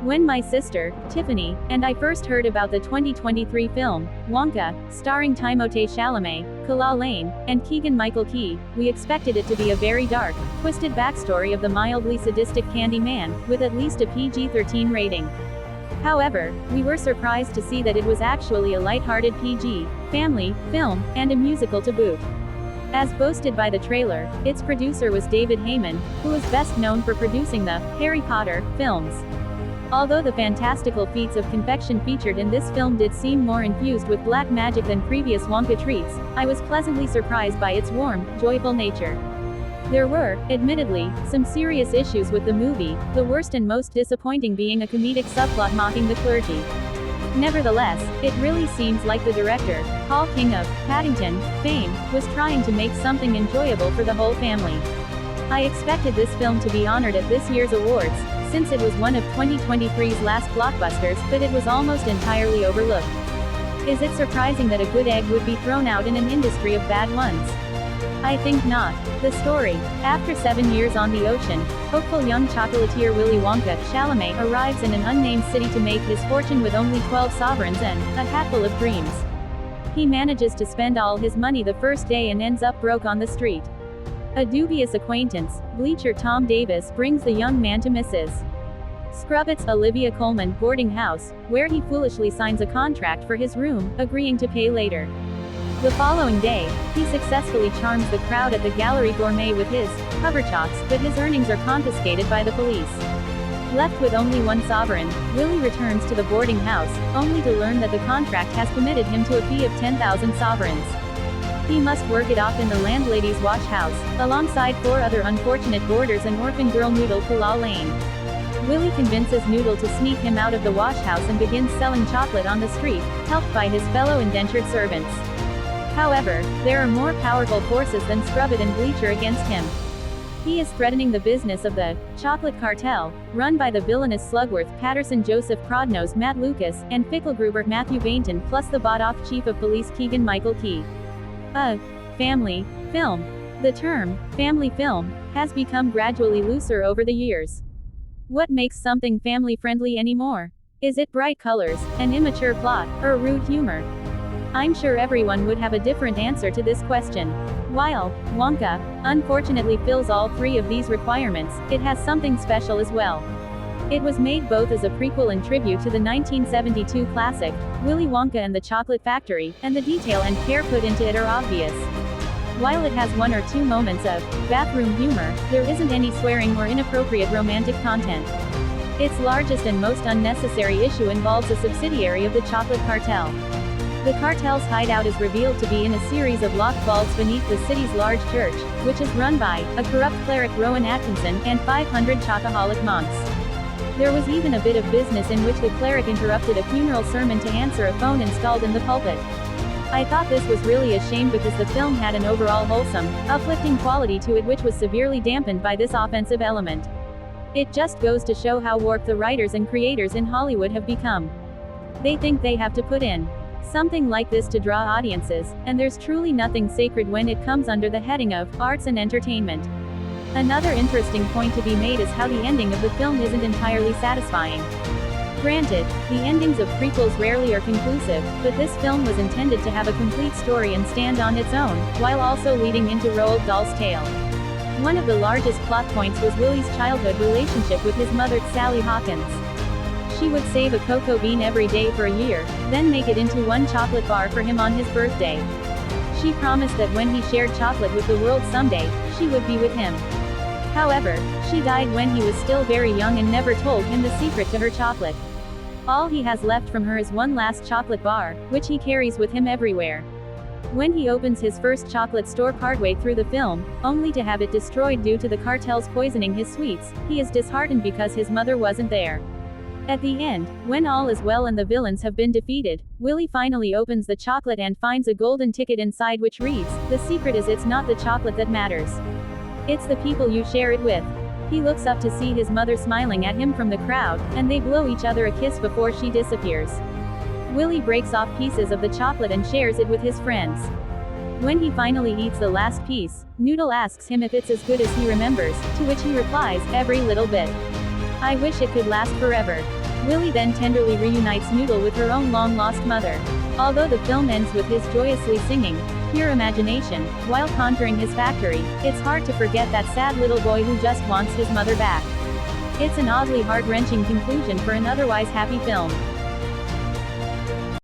When my sister, Tiffany, and I first heard about the 2023 film, Wonka, starring Timothée Chalamet, Kala Lane, and Keegan-Michael Key, we expected it to be a very dark, twisted backstory of the mildly sadistic Candy Man, with at least a PG-13 rating. However, we were surprised to see that it was actually a light-hearted PG, family, film, and a musical to boot. As boasted by the trailer, its producer was David Heyman, who is best known for producing the Harry Potter films. Although the fantastical feats of confection featured in this film did seem more infused with black magic than previous Wonka treats, I was pleasantly surprised by its warm, joyful nature. There were, admittedly, some serious issues with the movie, the worst and most disappointing being a comedic subplot mocking the clergy. Nevertheless, it really seems like the director, Paul King of Paddington fame, was trying to make something enjoyable for the whole family. I expected this film to be honored at this year's awards, since it was one of 2023's last blockbusters, but it was almost entirely overlooked. Is it surprising that a good egg would be thrown out in an industry of bad ones? I think not. The story: after 7 years on the ocean, hopeful young chocolatier Willy Wonka Chalamet arrives in an unnamed city to make his fortune with only 12 sovereigns and a hatful of dreams. He manages to spend all his money the first day and ends up broke on the street. A dubious acquaintance, bleacher Tom Davis, brings the young man to Mrs. Scrubbett's Olivia Colman boarding house, where he foolishly signs a contract for his room, agreeing to pay later. The following day, he successfully charms the crowd at the Gallery Gourmet with his cover chalks, but his earnings are confiscated by the police. Left with only one sovereign, Willie returns to the boarding house, only to learn that the contract has committed him to a fee of 10,000 sovereigns. He must work it off in the landlady's wash house, alongside 4 other unfortunate boarders and orphan girl Noodle Kala Lane. Willie convinces Noodle to sneak him out of the wash house and begins selling chocolate on the street, helped by his fellow indentured servants. However, there are more powerful forces than Scrubbett and Bleacher against him. He is threatening the business of the chocolate cartel, run by the villainous Slugworth Patterson Joseph Prodnose Matt Lucas, and Fickelgruber Matthew Bainton, plus the bought-off chief of police Keegan-Michael Key. A family film. The term family film has become gradually looser over the years. What makes something family-friendly anymore? Is it bright colors, an immature plot, or rude humor? I'm sure everyone would have a different answer to this question. While Wonka, unfortunately, fills all 3 of these requirements, it has something special as well. It was made both as a prequel and tribute to the 1972 classic, Willy Wonka and the Chocolate Factory, and the detail and care put into it are obvious. While it has 1 or 2 moments of bathroom humor, there isn't any swearing or inappropriate romantic content. Its largest and most unnecessary issue involves a subsidiary of the chocolate cartel. The cartel's hideout is revealed to be in a series of locked vaults beneath the city's large church, which is run by a corrupt cleric Rowan Atkinson and 500 chocoholic monks. There was even a bit of business in which the cleric interrupted a funeral sermon to answer a phone installed in the pulpit. I thought this was really a shame because the film had an overall wholesome, uplifting quality to it which was severely dampened by this offensive element. It just goes to show how warped the writers and creators in Hollywood have become. They think they have to put in something like this to draw audiences, and there's truly nothing sacred when it comes under the heading of arts and entertainment. Another interesting point to be made is how the ending of the film isn't entirely satisfying. Granted, the endings of prequels rarely are conclusive, but this film was intended to have a complete story and stand on its own, while also leading into Roald Dahl's tale. One of the largest plot points was Willie's childhood relationship with his mother, Sally Hawkins. She would save a cocoa bean every day for a year, then make it into 1 chocolate bar for him on his birthday. She promised that when he shared chocolate with the world someday, she would be with him. However, she died when he was still very young and never told him the secret to her chocolate. All he has left from her is 1 last chocolate bar, which he carries with him everywhere. When he opens his first chocolate store partway through the film, only to have it destroyed due to the cartel's poisoning his sweets, he is disheartened because his mother wasn't there. At the end, when all is well and the villains have been defeated, Willie finally opens the chocolate and finds a golden ticket inside which reads, "The secret is it's not the chocolate that matters. It's the people you share it with." He looks up to see his mother smiling at him from the crowd, and they blow each other a kiss before she disappears. Willie breaks off pieces of the chocolate and shares it with his friends. When he finally eats the last piece, Noodle asks him if it's as good as he remembers, to which he replies, "Every little bit. I wish it could last forever." Willie then tenderly reunites Noodle with her own long-lost mother. Although the film ends with his joyously singing, "Pure Imagination," while conquering his factory, it's hard to forget that sad little boy who just wants his mother back. It's an oddly heart-wrenching conclusion for an otherwise happy film.